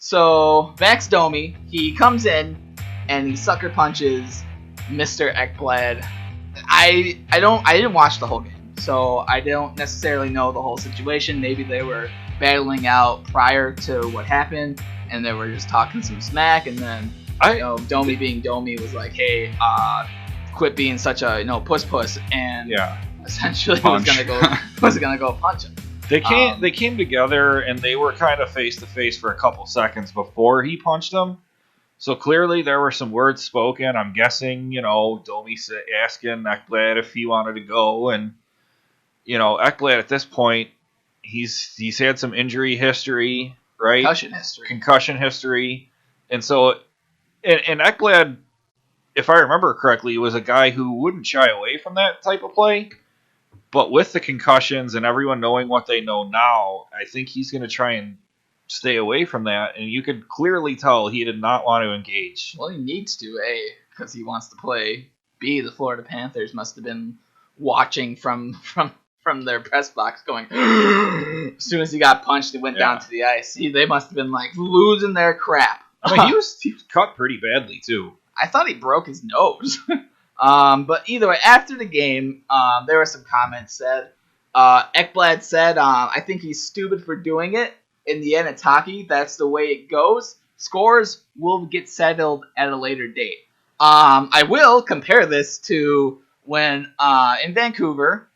So Max Domi, he comes in and he sucker punches Mr. Ekblad. I didn't watch the whole game, so I don't necessarily know the whole situation. Maybe they were battling out prior to what happened, and they were just talking some smack, and then Domi being Domi was like, "Hey, quit being such a puss," and essentially was gonna go punch him. They came together and they were kind of face to face for a couple seconds before he punched him. So clearly there were some words spoken. I'm guessing, Domi asking Ekblad if he wanted to go, and Ekblad at this point, he's had some injury history, right? Concussion history, and so and Ekblad, if I remember correctly, was a guy who wouldn't shy away from that type of play. But with the concussions and everyone knowing what they know now, I think he's going to try and stay away from that. And you could clearly tell he did not want to engage. Well, he needs to, A, because he wants to play. B, the Florida Panthers must have been watching from their press box going, as soon as he got punched and went down to the ice. They must have been like losing their crap. I mean, he was cut pretty badly, too. I thought he broke his nose. But either way, after the game, there were some comments said. Ekblad said, I think he's stupid for doing it. In the end, it's hockey. That's the way it goes. Scores will get settled at a later date. I will compare this to when in Vancouver,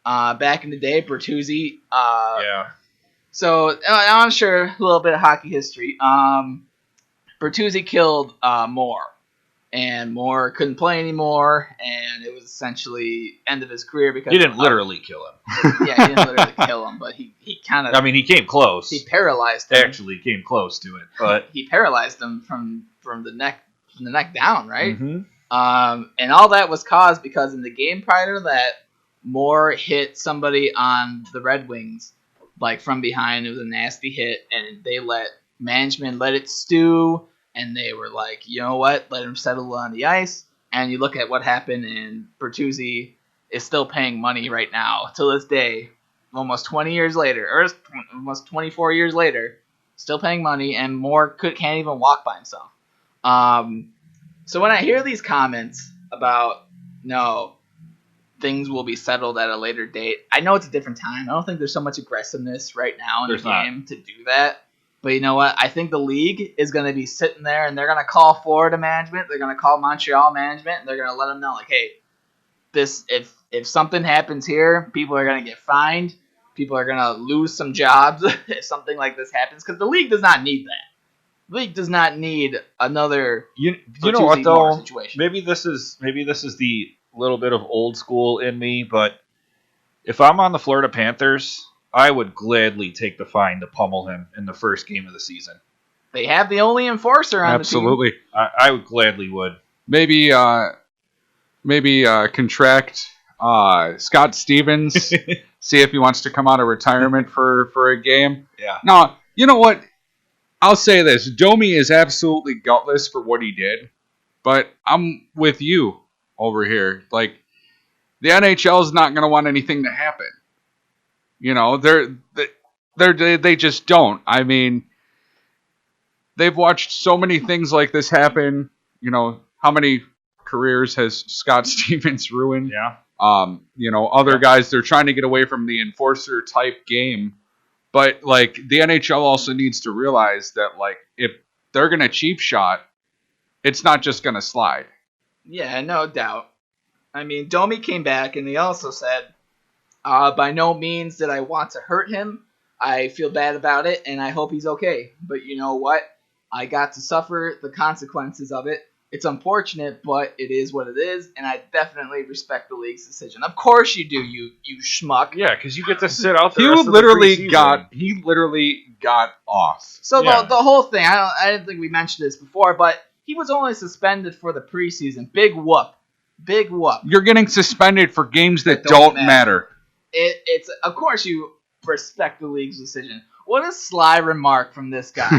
back in the day, Bertuzzi. So I want to share a little bit of hockey history. Bertuzzi killed Moore. And Moore couldn't play anymore, and it was essentially end of his career because he didn't literally kill him. He didn't literally kill him, but he kind of. I mean, he came close. He paralyzed him. Actually, came close to it, but he paralyzed him from the neck down, right? Mm-hmm. And all that was caused because in the game prior to that, Moore hit somebody on the Red Wings, like from behind. It was a nasty hit, and they management let it stew. And they were like, you know what? Let him settle on the ice. And you look at what happened, and Bertuzzi is still paying money right now. To this day, almost 20 years later, or almost 24 years later, still paying money, and Moore can't even walk by himself. So when I hear these comments about, no, things will be settled at a later date, I know it's a different time. I don't think there's so much aggressiveness right now in the game to do that. But you know what? I think the league is going to be sitting there, and they're going to call Florida management. They're going to call Montreal management, and they're going to let them know, like, hey, if something happens here, people are going to get fined. People are going to lose some jobs if something like this happens, because the league does not need that. The league does not need another you know what though situation. Maybe this is the little bit of old school in me, but if I'm on the Florida Panthers, I would gladly take the fine to pummel him in the first game of the season. They have the only enforcer on Absolutely. the team. I would gladly would. Maybe contract Scott Stevens, see if he wants to come out of retirement for a game. Yeah. No, you know what? I'll say this. Domi is absolutely gutless for what he did, but I'm with you over here. Like, the NHL is not going to want anything to happen. You know, they just don't. I mean, they've watched so many things like this happen. You know, how many careers has Scott Stevens ruined? Yeah. Other guys, they're trying to get away from the enforcer type game. But, like, the NHL also needs to realize that, like, if they're going to cheap shot, it's not just going to slide. Yeah, no doubt. I mean, Domi came back, and he also said, by no means did I want to hurt him. I feel bad about it, and I hope he's okay. But you know what? I got to suffer the consequences of it. It's unfortunate, but it is what it is, and I definitely respect the league's decision. Of course you do, you schmuck. Yeah, because you get to sit out the He rest of the preseason. He literally got off. So the whole thing, I didn't think we mentioned this before, but he was only suspended for the preseason. Big whoop. Big whoop. You're getting suspended for games that don't matter. It's of course you respect the league's decision. What a sly remark from this guy.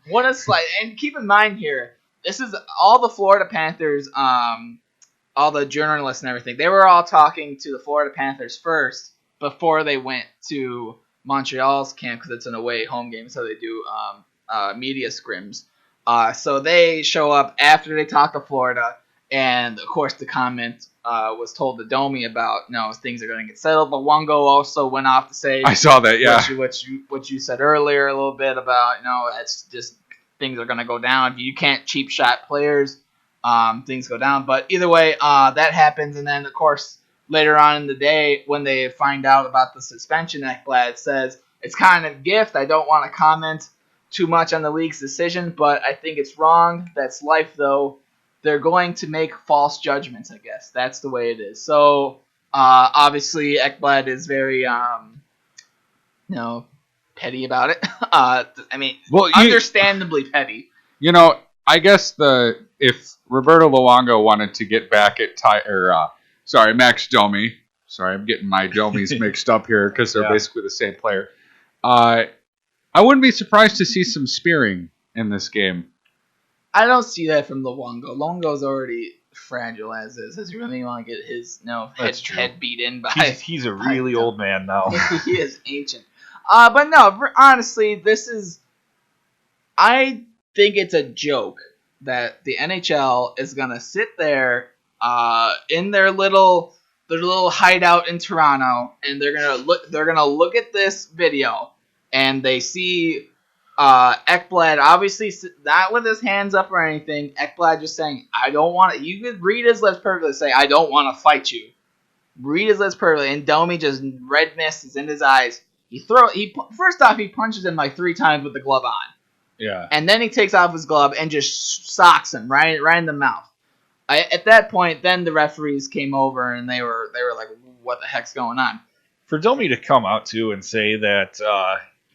What a sly. And keep in mind here, this is all the Florida Panthers, all the journalists and everything. They were all talking to the Florida Panthers first before they went to Montreal's camp because it's an away home game, so they do media scrims. So they show up after they talk to Florida, and of course the comment was told to Domi about things are going to get settled. But Wongo also went off to say I saw that. Yeah. what you said earlier a little bit about it's just things are going to go down if you can't cheap shot players. Things go down. But either way, that happens, and then of course later on in the day when they find out about the suspension, Ekblad says it's kind of a gift. I don't want to comment too much on the league's decision, but I think it's wrong. That's life, though. They're going to make false judgments, I guess. That's the way it is. So, obviously, Ekblad is very, petty about it. Understandably petty. I guess if Roberto Luongo wanted to get back at Max Domi. Sorry, I'm getting my Domis mixed up here because they're basically the same player. I wouldn't be surprised to see some spearing in this game. I don't see that from Luongo. Luongo's already fragile as is. Does he really want to get his head beat in by? He's a really old man now. He is ancient. But no, honestly, I think it's a joke that the NHL is gonna sit there in their little hideout in Toronto, and they're gonna look at this video, and they see Ekblad obviously not with his hands up or anything. Ekblad just saying, "I don't want to." You could read his lips perfectly. Say, "I don't want to fight you." Read his lips perfectly, and Domi just red mist is in his eyes. First off, he punches him like 3 times with the glove on. Yeah. And then he takes off his glove and just socks him right in the mouth. At that point, then the referees came over and they were like, "What the heck's going on?" For Domi to come out too and say that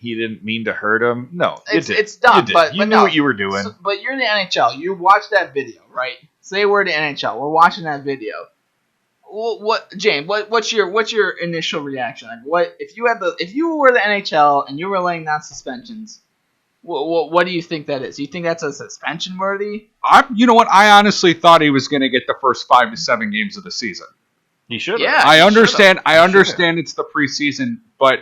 he didn't mean to hurt him, no, it's dumb. But you knew what you were doing. But you're the NHL. You watched that video, right? Say we're the NHL. We're watching that video. What, James? What's your initial reaction? Like, what if you were the NHL and you were laying down suspensions? What do you think that is? Do you think that's a suspension worthy? You know what? I honestly thought he was going to get the first 5 to 7 games of the season. He should. Yeah, I understand. It's the preseason, but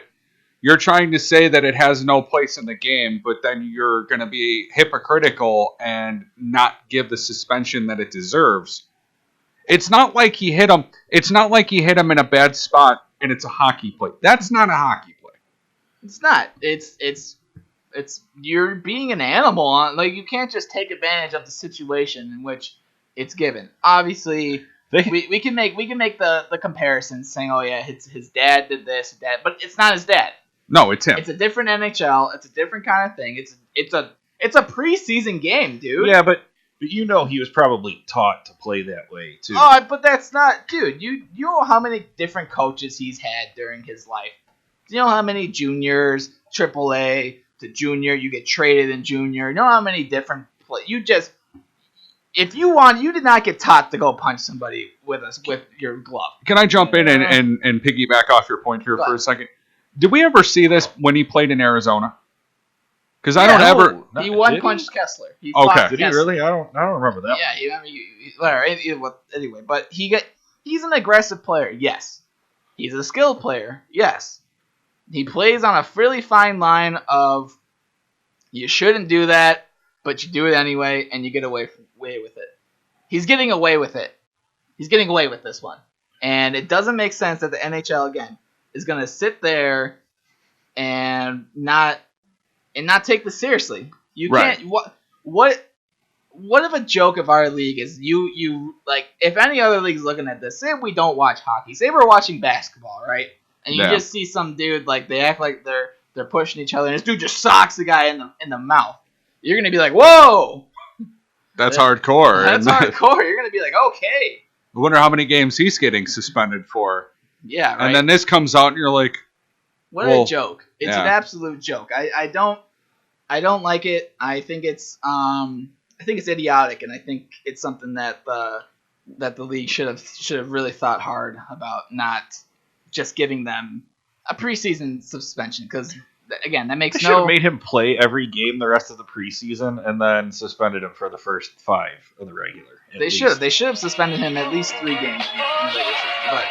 you're trying to say that it has no place in the game, but then you're going to be hypocritical and not give the suspension that it deserves. It's not like he hit him. It's not like he hit him in a bad spot and it's a hockey play. That's not a hockey play. It's not. It's you're being an animal. Like, you can't just take advantage of the situation in which it's given. Obviously, we can make the comparisons saying, "Oh yeah, his dad did this, but it's not his dad. No, it's him. It's a different NHL. It's a different kind of thing. It's a preseason game, dude. Yeah, but he was probably taught to play that way too. Oh, but that's not, dude. You know how many different coaches he's had during his life. Do you know how many juniors, AAA to junior, you get traded in junior? You know how many different if you want, you did not get taught to go punch somebody with your glove. Can I jump in and piggyback off your point here for a second? Did we ever see this when he played in Arizona? Because he one-punched Kessler. Okay. Did he really? I don't remember that. Yeah, anyway, but he's an aggressive player. Yes, he's a skilled player. Yes, he plays on a really fine line of you shouldn't do that, but you do it anyway, and you get away with it. He's getting away with it. He's getting away with this one, and it doesn't make sense that the NHL again is going to sit there and not take this seriously. You right. can't. What if a joke of our league is you like, if any other league's looking at this, say we don't watch hockey, say we're watching basketball, right? And you just see some dude, like, they act like they're pushing each other, and this dude just socks the guy in the mouth. You're gonna be like, whoa, that's hardcore. That's hardcore. You're gonna be like, okay. I wonder how many games he's getting suspended for. Yeah, right. And then this comes out, and you're like, what a joke! It's an absolute joke. I don't like it. I think it's idiotic, and I think it's something that the league should have really thought hard about, not just giving them a preseason suspension, because again, that makes should have made him play every game the rest of the preseason and then suspended him for the first 5 of the regular. They should have suspended him at least 3 games in the regular season. But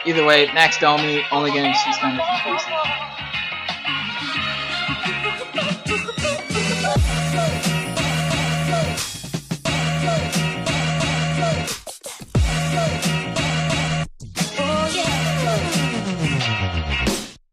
either way, Max Domi only getting suspended from preseason.